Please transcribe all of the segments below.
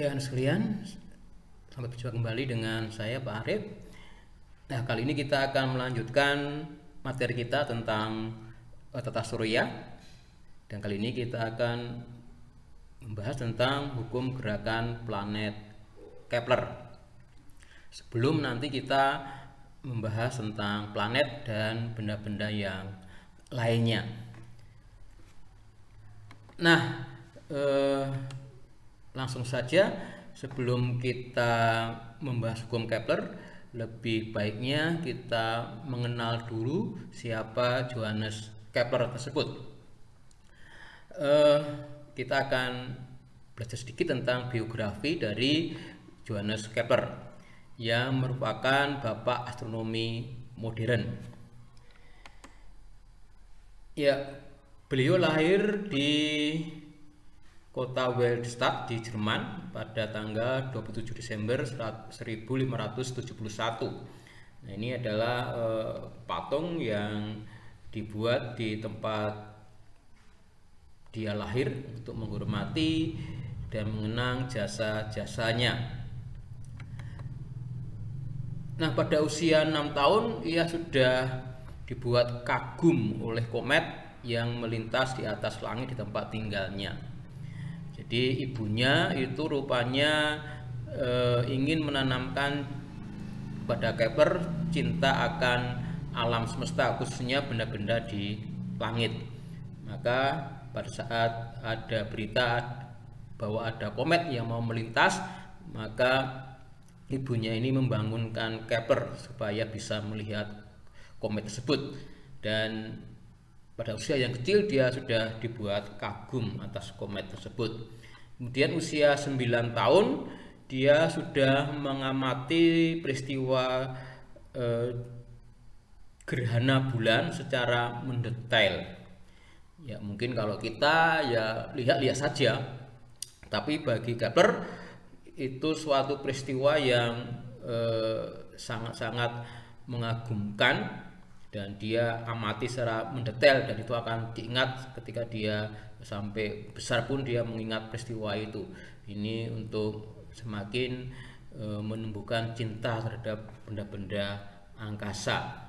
Ya, sekalian, sampai berjumpa kembali dengan saya Pak Arif. Nah, kali ini kita akan melanjutkan materi kita tentang tata surya. Dan kali ini kita akan membahas tentang hukum gerakan planet Kepler. Sebelum nanti kita membahas tentang planet dan benda-benda yang lainnya. Nah, langsung saja, sebelum kita membahas hukum Kepler, lebih baiknya kita mengenal dulu siapa Johannes Kepler tersebut. Kita akan belajar sedikit tentang biografi dari Johannes Kepler yang merupakan bapak astronomi modern. Ya, beliau lahir di kota Weilstadt di Jerman pada tanggal 27 Desember 1571. Nah, ini adalah patung yang dibuat di tempat dia lahir untuk menghormati dan mengenang jasa-jasanya. Nah, pada usia 6 tahun ia sudah dibuat kagum oleh komet yang melintas di atas langit di tempat tinggalnya. Jadi ibunya itu rupanya ingin menanamkan pada Kepler cinta akan alam semesta, khususnya benda-benda di langit. Maka pada saat ada berita bahwa ada komet yang mau melintas, maka ibunya ini membangunkan Kepler supaya bisa melihat komet tersebut. Dan pada usia yang kecil dia sudah dibuat kagum atas komet tersebut. Kemudian usia 9 tahun dia sudah mengamati peristiwa gerhana bulan secara mendetail. Ya, mungkin kalau kita ya lihat-lihat saja, tapi bagi Kepler itu suatu peristiwa yang sangat-sangat mengagumkan, dan dia amati secara mendetail, dan itu akan diingat ketika dia sampai besar pun dia mengingat peristiwa itu. Ini untuk semakin menumbuhkan cinta terhadap benda-benda angkasa.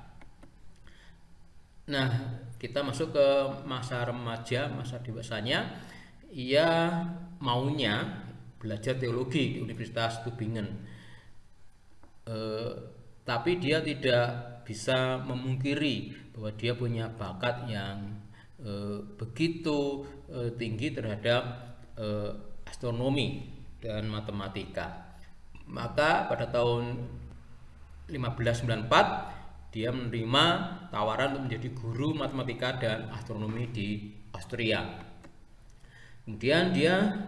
Nah, kita masuk ke masa remaja, masa dewasanya. Ia maunya belajar teologi di Universitas Tübingen, tapi dia tidak bisa memungkiri bahwa dia punya bakat yang begitu tinggi terhadap astronomi dan matematika. Maka pada tahun 1594 dia menerima tawaran untuk menjadi guru matematika dan astronomi di Austria. Kemudian dia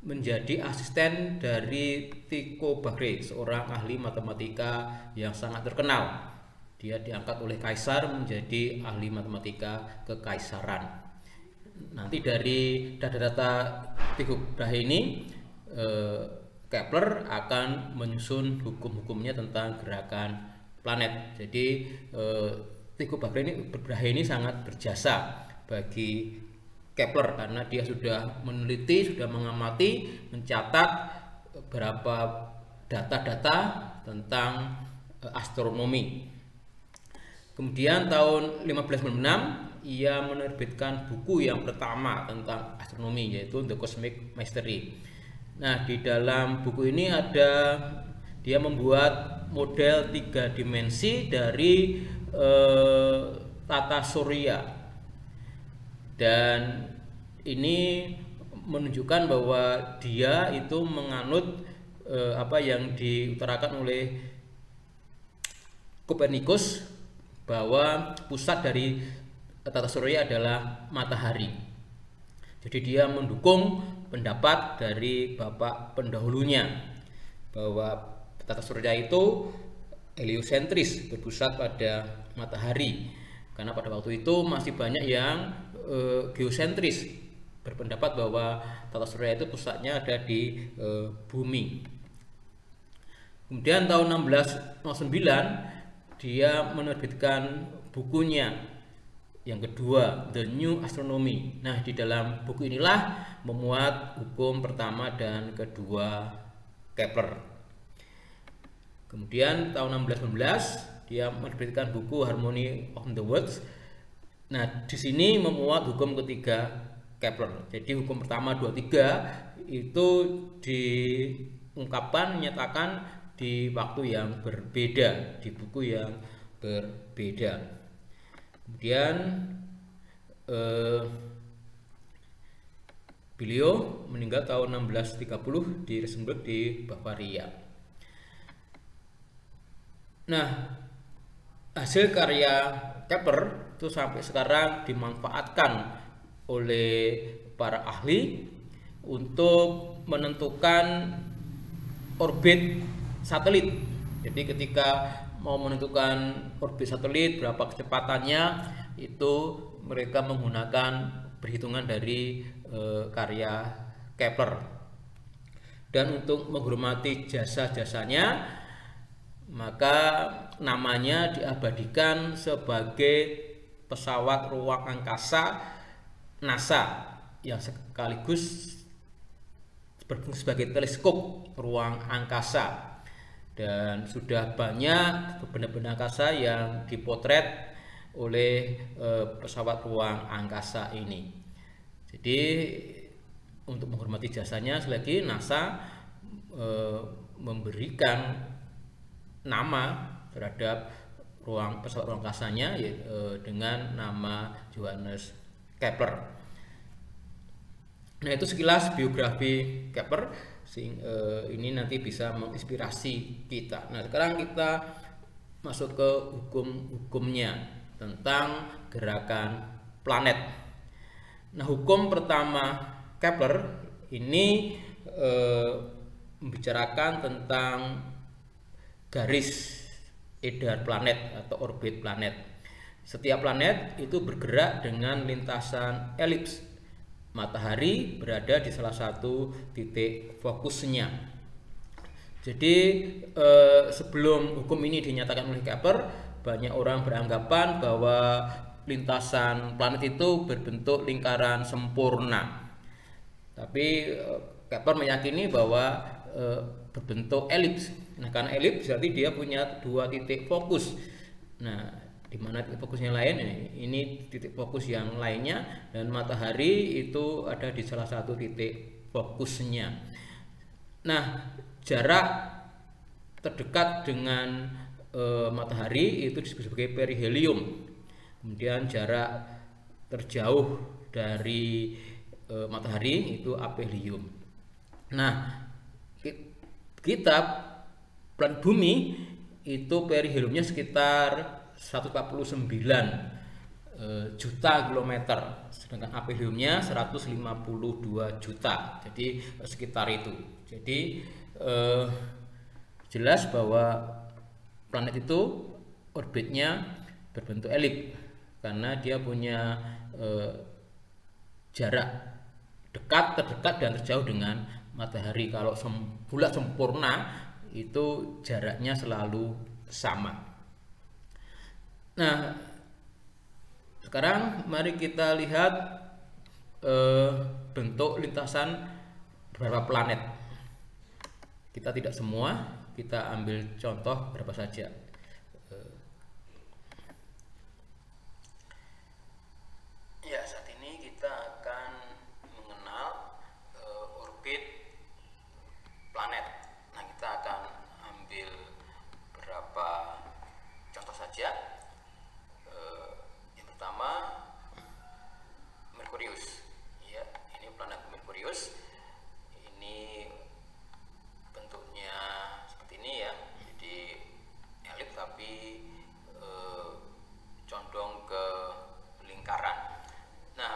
menjadi asisten dari Tycho Brahe, seorang ahli matematika yang sangat terkenal. Dia diangkat oleh kaisar menjadi ahli matematika kekaisaran. Nanti dari data-data Tycho Brahe ini, Kepler akan menyusun hukum-hukumnya tentang gerakan planet. Jadi Tycho Brahe ini sangat berjasa bagi Kepler karena dia sudah meneliti, sudah mengamati, mencatat beberapa data-data tentang astronomi. Kemudian tahun 1596 ia menerbitkan buku yang pertama tentang astronomi, yaitu The Cosmic Mystery. Nah, di dalam buku ini dia membuat model 3 dimensi dari tata surya, dan ini menunjukkan bahwa dia itu menganut apa yang diutarakan oleh Kopernikus, bahwa pusat dari tata surya adalah matahari. Jadi dia mendukung pendapat dari bapak pendahulunya bahwa tata surya itu heliosentris, berpusat pada matahari, karena pada waktu itu masih banyak yang geosentris, berpendapat bahwa tata surya itu pusatnya ada di bumi. Kemudian tahun 1609 dia menerbitkan bukunya yang kedua, The New Astronomy. Nah, di dalam buku inilah memuat hukum pertama dan kedua Kepler. Kemudian tahun 1619 dia menerbitkan buku Harmony of the Worlds. Nah, di sini memuat hukum ketiga Kepler. Jadi hukum pertama 2, 3 itu diungkapkan, menyatakan di waktu yang berbeda, di buku yang berbeda. Kemudian beliau meninggal tahun 1630 di Regensburg di Bavaria. Nah, hasil karya Kepler itu sampai sekarang dimanfaatkan oleh para ahli untuk menentukan orbit satelit. Jadi ketika mau menentukan orbit satelit berapa kecepatannya, itu mereka menggunakan perhitungan dari karya Kepler. Dan untuk menghormati jasa-jasanya, maka namanya diabadikan sebagai pesawat ruang angkasa NASA yang sekaligus berfungsi sebagai teleskop ruang angkasa. Dan sudah banyak benda-benda angkasa yang dipotret oleh pesawat ruang angkasa ini. Jadi untuk menghormati jasanya, selagi NASA memberikan nama terhadap pesawat ruang angkasanya dengan nama Johannes Kepler. Nah, itu sekilas biografi Kepler. Ini nanti bisa menginspirasi kita. Nah, sekarang kita masuk ke hukum-hukumnya tentang gerakan planet. Nah, hukum pertama Kepler ini membicarakan tentang garis edar planet atau orbit planet. Setiap planet itu bergerak dengan lintasan elips. Matahari berada di salah satu titik fokusnya. Jadi sebelum hukum ini dinyatakan oleh Kepler, banyak orang beranggapan bahwa lintasan planet itu berbentuk lingkaran sempurna. Tapi Kepler meyakini bahwa berbentuk elips. Nah, karena elips berarti dia punya dua titik fokus. Nah, di mana titik fokusnya lain, ini titik fokus yang lainnya, dan matahari itu ada di salah satu titik fokusnya. Nah, jarak terdekat dengan matahari itu disebut sebagai perihelium. Kemudian jarak terjauh dari matahari itu aphelium. Nah, kita planet bumi itu periheliumnya sekitar 149 juta kilometer, sedangkan apheliumnya 152 juta. Jadi sekitar itu. Jadi jelas bahwa planet itu orbitnya berbentuk elips karena dia punya jarak dekat, terdekat, dan terjauh dengan matahari. Kalau bulat sempurna itu jaraknya selalu sama. Nah, sekarang mari kita lihat bentuk lintasan beberapa planet. Kita tidak semua, kita ambil contoh berapa saja. Ya, saat ini kita akan mengenal orbit planet. Nah, kita akan ambil beberapa contoh saja. Yang pertama, Merkurius. Ya, ini planet Merkurius. Ini bentuknya seperti ini ya. Jadi elips tapi condong ke lingkaran. Nah,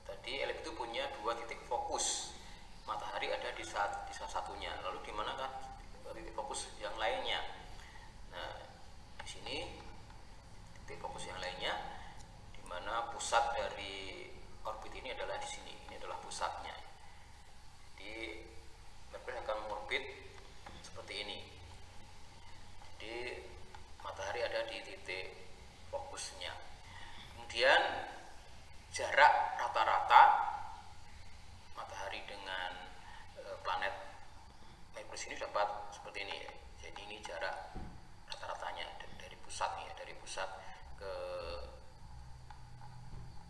tadi elips itu punya dua titik fokus. Matahari ada di salah satunya. Lalu di manakah titik fokus yang lainnya? Nah, di sini titik fokus yang lainnya, di mana pusat dari orbit ini adalah di sini. Ini adalah pusatnya. Jadi Merkurius akan mengorbit seperti ini. Jadi matahari ada di titik fokusnya.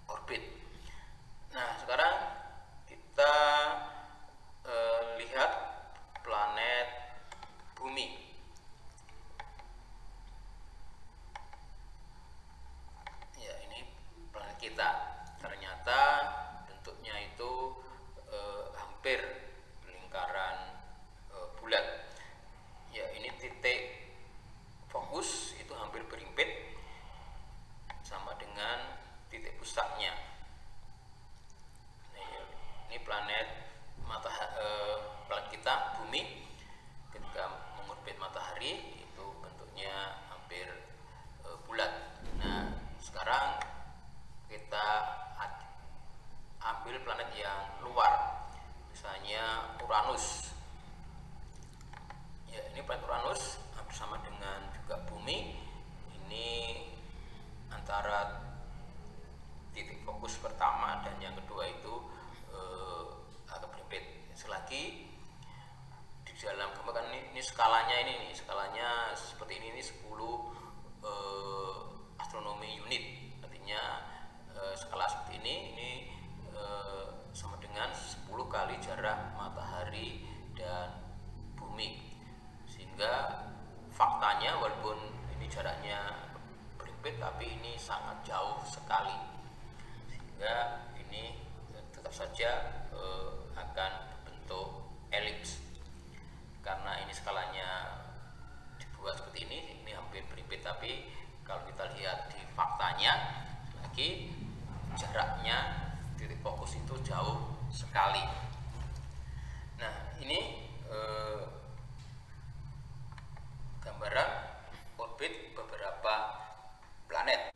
orbit. Nah, sekarang kita lihat planet Bumi. Ya, ini planet kita. Ternyata bentuknya itu hampir lingkaran bulat. Ya, ini titik fokus itu hampir berimpit sama dengan titik pusatnya. Ini planet planet kita Bumi ketika mengorbit matahari itu bentuknya hampir bulat. Nah, sekarang kita ambil planet yang luar, misalnya Uranus. Ya, ini planet Uranus hampir sama dengan juga Bumi. Ini antara titik fokus pertama dan yang kedua itu agak berimpit. Selagi di dalam gambar kan ini skalanya skalanya seperti ini 10 astronomi unit. Artinya skala seperti ini sama dengan 10 kali jarak matahari dan Bumi. Sehingga faktanya walaupun ini jaraknya berimpit tapi ini sangat jauh sekali. Sehingga ini tetap saja akan berbentuk elips. Karena ini skalanya dibuat seperti ini hampir berimpit, tapi kalau kita lihat di faktanya lagi jaraknya titik fokus itu jauh sekali. Nah, ini gambaran orbit beberapa planet.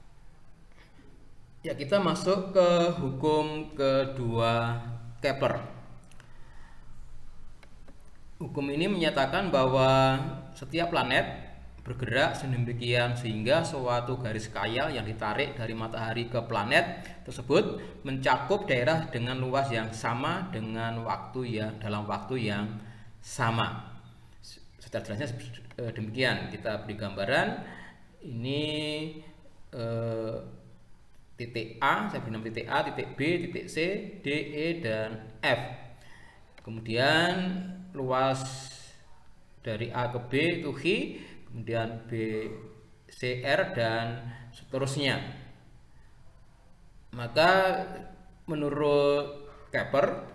Ya, kita masuk ke hukum kedua Kepler. Hukum ini menyatakan bahwa setiap planet bergerak sedemikian sehingga suatu garis khayal yang ditarik dari matahari ke planet tersebut mencakup daerah dengan luas yang sama dengan dalam waktu yang sama. Secara jelasnya demikian. Kita beri gambaran ini titik A, saya beri nama titik A, titik B, titik C, D, E, dan F. Kemudian luas dari A ke B itu H, kemudian B, C, R, dan seterusnya. Maka menurut Kepler,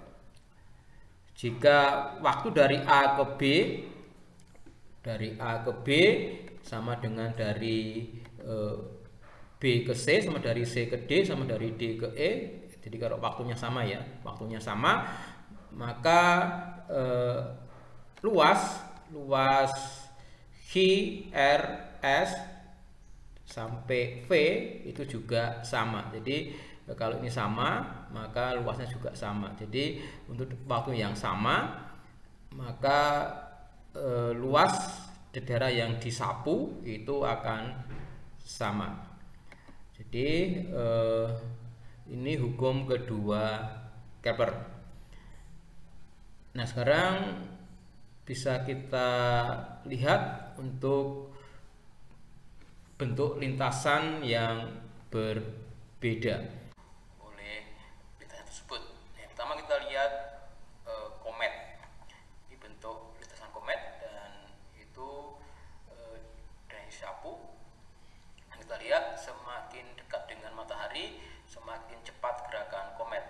jika waktu dari A ke B sama dengan dari B ke C, sama dari C ke D, sama dari D ke E. Jadi kalau waktunya sama ya, maka luas H, R, S sampai V itu juga sama. Jadi kalau ini sama, maka luasnya juga sama. Jadi untuk waktu yang sama, maka luas daerah yang disapu itu akan sama. Jadi ini hukum kedua Kepler. Nah, sekarang bisa kita lihat untuk bentuk lintasan yang berbeda oleh lintasan tersebut. Yang pertama kita lihat komet. Ini bentuk lintasan komet dan itu dari sapu. Kita lihat semakin dekat dengan matahari semakin cepat gerakan komet.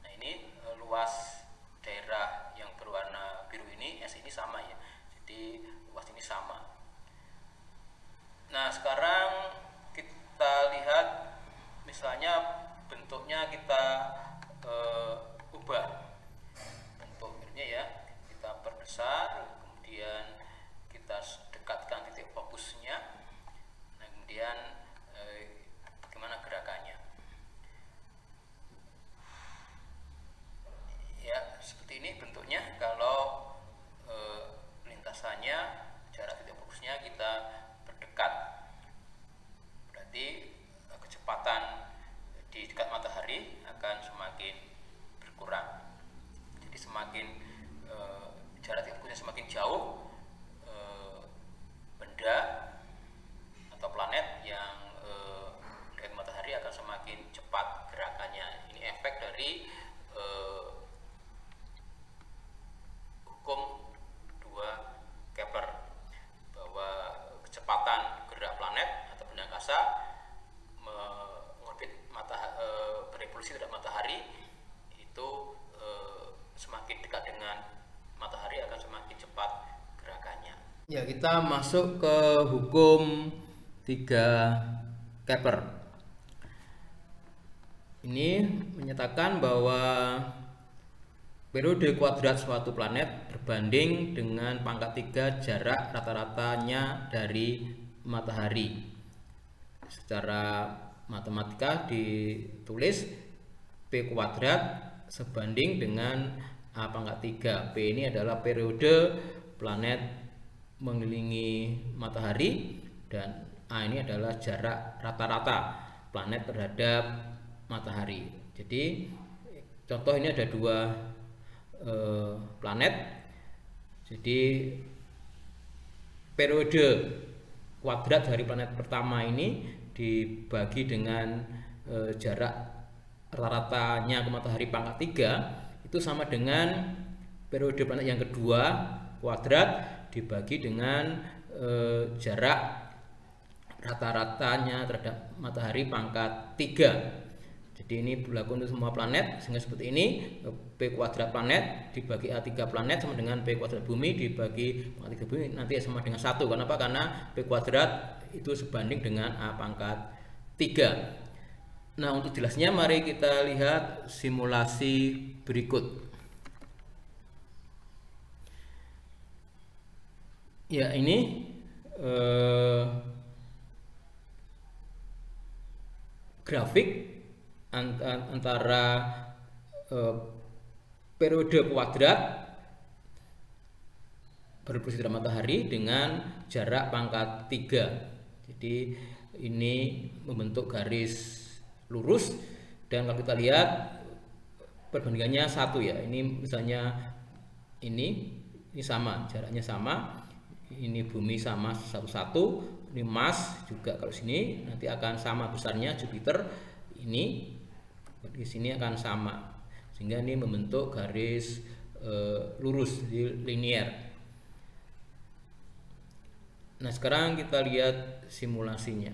Nah, ini luas daerah yang berwarna biru ini, S ini sama ya. Jadi luas ini sama. Nah, sekarang kita lihat misalnya bentuknya kita ubah bentuknya ya, kita perbesar, kemudian kita dekatkan titik fokusnya. Nah, kemudian bagaimana gerakannya? Ya, seperti ini bentuknya. Kalau lintasannya, jarak titik fokusnya kita berdekat, berarti kecepatan di dekat matahari dari hukum 2 Kepler, bahwa kecepatan gerak planet atau benda angkasa mengorbit berevolusi terhadap matahari itu semakin dekat dengan matahari akan semakin cepat gerakannya. Ya, kita masuk ke hukum 3 Kepler. Ini menyatakan bahwa periode kuadrat suatu planet berbanding dengan pangkat 3 jarak rata-ratanya dari matahari. Secara matematika ditulis P kuadrat sebanding dengan A pangkat 3. P ini adalah periode planet mengelilingi matahari dan A ini adalah jarak rata-rata planet terhadap matahari. Jadi contoh ini ada 2 planet. Jadi periode kuadrat dari planet pertama ini dibagi dengan jarak rata-ratanya ke matahari pangkat 3 itu sama dengan periode planet yang kedua kuadrat dibagi dengan jarak rata-ratanya terhadap matahari pangkat 3. Jadi ini berlaku untuk semua planet, sehingga seperti ini P kuadrat planet dibagi A3 planet sama dengan P kuadrat bumi dibagi A3 bumi nanti sama dengan 1. Kenapa? Karena P kuadrat itu sebanding dengan A pangkat 3. Nah, untuk jelasnya mari kita lihat simulasi berikut. Ya, ini grafik antara periode kuadrat berevolusi terhadap matahari dengan jarak pangkat 3. Jadi ini membentuk garis lurus dan kalau kita lihat perbandingannya 1 ya. Ini misalnya ini sama, jaraknya sama. Ini bumi sama 1,1. Ini Mars juga kalau sini nanti akan sama besarnya. Jupiter ini di sini akan sama, sehingga ini membentuk garis lurus linier. Nah, sekarang kita lihat simulasinya.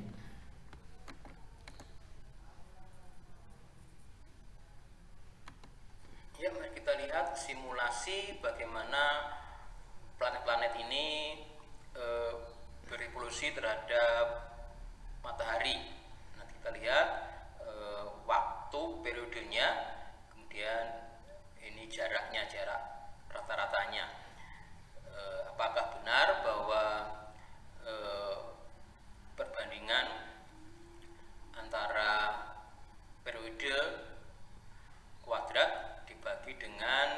Ya, mari kita lihat simulasi bagaimana planet-planet ini berevolusi terhadap matahari. Nanti kita lihat waktu periodenya, kemudian ini jaraknya, jarak rata-ratanya. Apakah benar bahwa perbandingan antara periode kuadrat dibagi dengan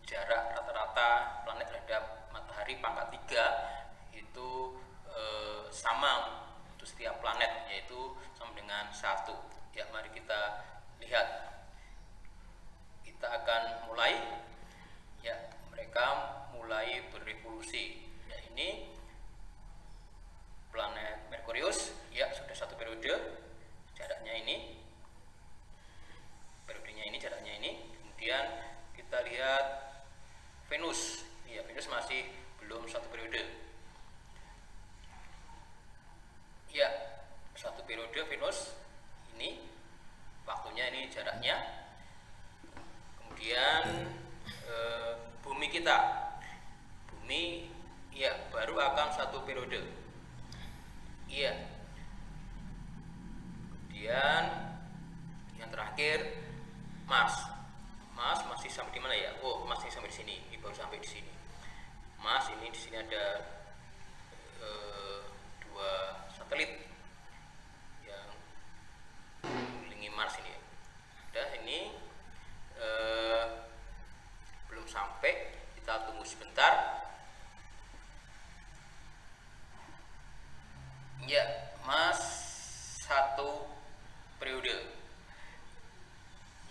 jarak rata-rata planet terhadap matahari pangkat 3 itu sama untuk setiap planet, yaitu sama dengan 1. Ya, mari kita lihat. Kita akan mulai. Ya, mereka mulai berevolusi. Ya, ini planet Merkurius. Ya, sudah 1 periode. Jaraknya ini. Periodenya ini, jaraknya ini. Kemudian kita lihat Venus. Ya, Venus masih belum 1 periode. Ya, 1 periode Venus. Ini waktunya, ini jaraknya. Kemudian bumi kita, bumi ya baru akan 1 periode. Iya. Kemudian yang terakhir Mars. Mars masih sampai di mana ya? Oh, masih sampai di sini. Ini baru sampai di sini. Mars ini di sini ada 2 satelit yang mengelilingi Mars ini. Udah, ini belum sampai, kita tunggu sebentar. Ya, Mars 1 periode.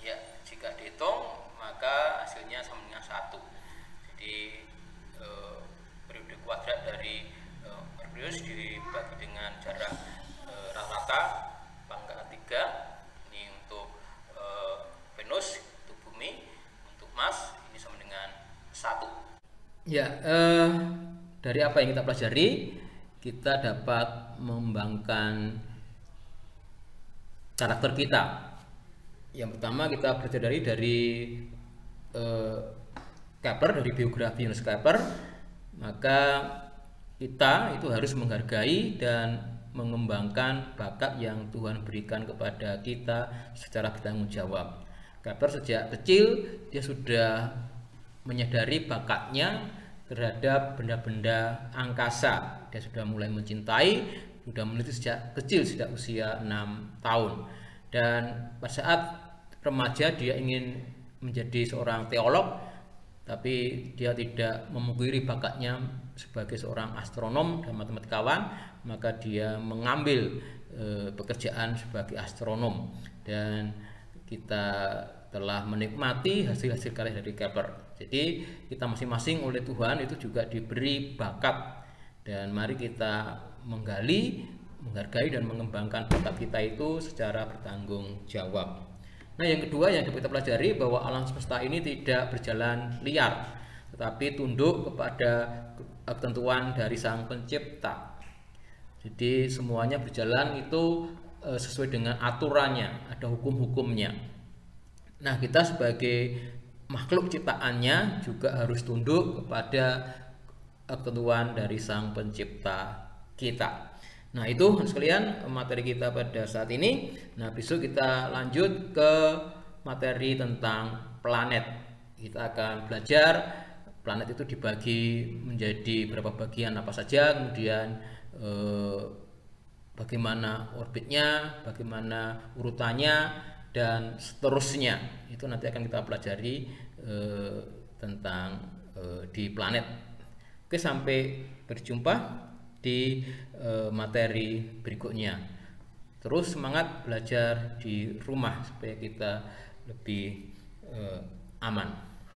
Ya, jika dihitung maka hasilnya sama dengan 1. Jadi periode kuadrat dari Merkurius dibagi dengan jarak rata-rata pangkat 3. Ini untuk Venus. Ya, dari apa yang kita pelajari, kita dapat mengembangkan karakter kita. Yang pertama kita belajar dari Kepler, dari biografi Johannes Kepler, maka kita itu harus menghargai dan mengembangkan bakat yang Tuhan berikan kepada kita secara bertanggung jawab. Kepler sejak kecil dia sudah menyadari bakatnya terhadap benda-benda angkasa. Dia sudah mulai mencintai, sudah meneliti sejak kecil, sejak usia 6 tahun. Dan pada saat remaja dia ingin menjadi seorang teolog, tapi dia tidak memungkiri bakatnya sebagai seorang astronom dan matematikawan, maka dia mengambil pekerjaan sebagai astronom. Dan kita telah menikmati hasil-hasil karya dari Kepler. Jadi kita masing-masing oleh Tuhan itu juga diberi bakat, dan mari kita menggali, menghargai dan mengembangkan bakat kita itu secara bertanggung jawab. Nah, yang kedua yang dapat kita pelajari bahwa alam semesta ini tidak berjalan liar, tetapi tunduk kepada ketentuan dari Sang Pencipta. Jadi semuanya berjalan itu sesuai dengan aturannya, ada hukum-hukumnya. Nah, kita sebagai makhluk ciptaannya juga harus tunduk kepada ketentuan dari Sang Pencipta kita. Nah, itu sekalian materi kita pada saat ini. Nah, besok kita lanjut ke materi tentang planet. Kita akan belajar planet itu dibagi menjadi berapa bagian apa saja, kemudian bagaimana orbitnya, bagaimana urutannya, dan seterusnya. Itu nanti akan kita pelajari tentang di planet. Oke, sampai berjumpa di materi berikutnya. Terus semangat belajar di rumah supaya kita lebih aman.